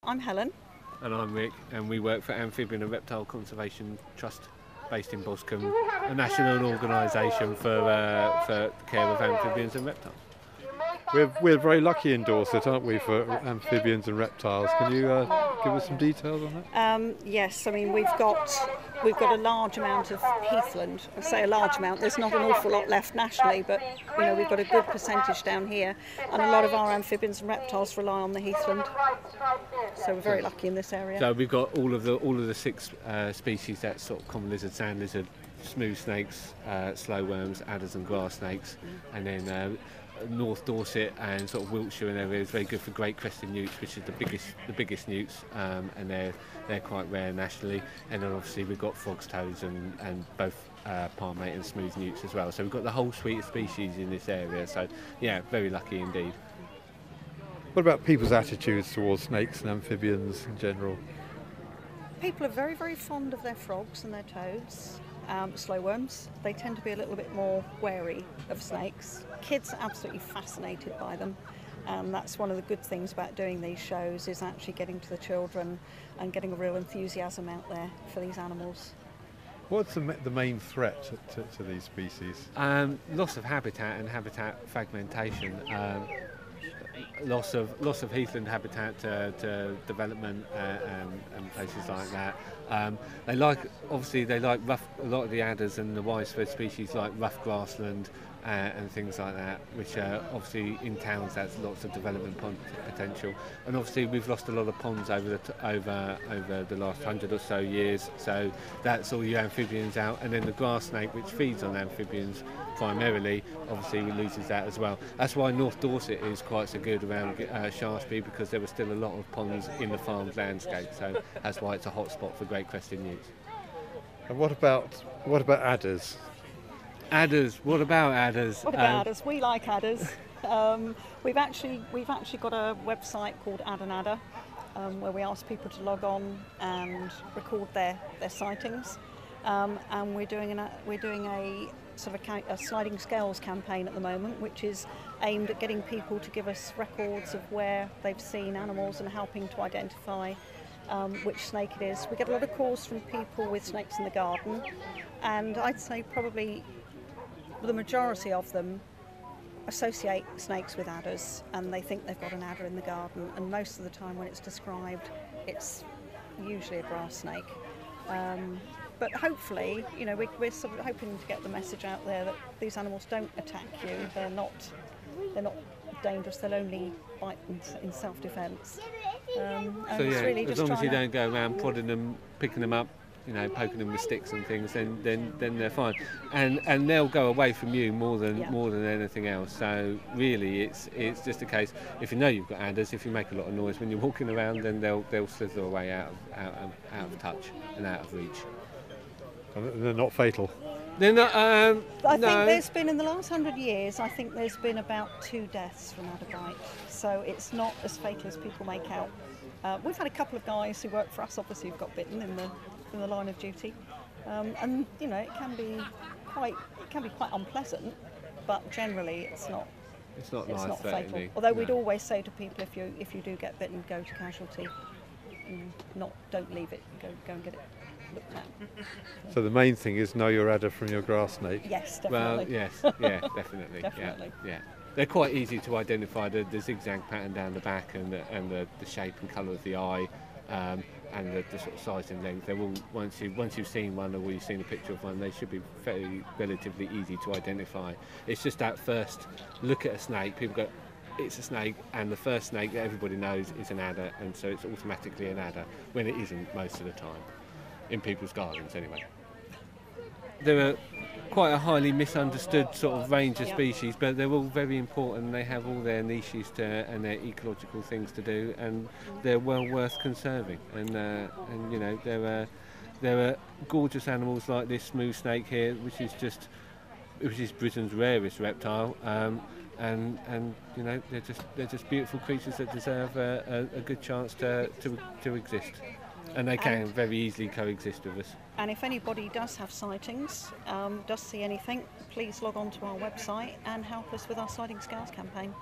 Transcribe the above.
I'm Helen. And I'm Rick, and we work for Amphibian and Reptile Conservation Trust based in Boscombe, a national organisation for the care of amphibians and reptiles. We're very lucky in Dorset, aren't we, for amphibians and reptiles? Can you give us some details on that? Yes, I mean we've got a large amount of heathland. I say a large amount. There's not an awful lot left nationally, but we've got a good percentage down here, and a lot of our amphibians and reptiles rely on the heathland. So we're very lucky in this area. So we've got all of the six species: that's sort of common lizard, sand lizard, smooth snakes, slow worms, adders, and grass snakes, and then North Dorset and sort of Wiltshire and area is very good for great crested newts, which is the biggest newts, and they're quite rare nationally. And then obviously we've got frogs, toads, and both palmate and smooth newts as well. So we've got the whole suite of species in this area. So yeah, very lucky indeed. What about people's attitudes towards snakes and amphibians in general? People are very, very fond of their frogs and their toads. Slow worms, they tend to be a little bit more wary of snakes. Kids are absolutely fascinated by them, and that's one of the good things about doing these shows, is actually getting to the children and getting a real enthusiasm out there for these animals. What's the main threat to these species? Loss of habitat and habitat fragmentation. Loss of heathland habitat to development and places like that. They like rough. A lot of the adders and the widespread species like rough grassland and things like that, which obviously in towns that's lots of development potential. And obviously we've lost a lot of ponds over the last 100 or so years. So that's all your amphibians out, and then the grass snake, which feeds on amphibians primarily, obviously loses that as well. That's why North Dorset is quite so good around Shaftesbury, because there were still a lot of ponds in the farmed landscape. So that's why it's a hot spot for great crested newts. And what about adders? Adders. What about adders? What about adders? We like adders. We've actually got a website called Add an Adder, where we ask people to log on and record their sightings. And we're doing a sort of a sliding scales campaign at the moment, which is aimed at getting people to give us records of where they've seen animals and helping to identify which snake it is. We get a lot of calls from people with snakes in the garden, and I'd say probably the majority of them associate snakes with adders, and they think they've got an adder in the garden, and most of the time when it's described it's usually a grass snake. But hopefully, we're sort of hoping to get the message out there that these animals don't attack you. They're not dangerous. They'll only bite in self-defence. So yeah, really as long as you don't go around prodding them, picking them up, poking them with sticks and things, then they're fine. And they'll go away from you more than anything else. So really, it's just a case. If you know you've got adders, if you make a lot of noise when you're walking around, then they'll slither away out of touch and out of reach. And they're not fatal. They're not. I think there's been, in the last 100 years, I think there's been about 2 deaths from adder bite. So it's not as fatal as people make out. We've had a couple of guys who work for us, obviously, who've got bitten in the line of duty, and it can be quite unpleasant, but generally it's not. It's not fatal. Although we'd always say to people, if you do get bitten, go to casualty. Don't leave it. Go and get it looked at. So the main thing is know your adder from your grass snake. Yes, definitely. Well, yes, yeah, definitely. Definitely. Yeah. They're quite easy to identify. The zigzag pattern down the back and the shape and colour of the eye, and the sort of size and length. They're all once you've seen one or you've seen a picture of one, they should be relatively easy to identify. It's just that first look at a snake, people go, it's a snake, and the first snake that everybody knows is an adder, and so it's automatically an adder, when it isn't most of the time, in people's gardens anyway. There are quite a highly misunderstood sort of range of species, but they're all very important. They have all their niches and their ecological things to do, and they're well worth conserving. And there are gorgeous animals like this smooth snake here, which is Britain's rarest reptile. And they're just beautiful creatures that deserve a good chance to exist, and they can very easily coexist with us. And if anybody does have sightings, does see anything, please log on to our website and help us with our sliding scales campaign.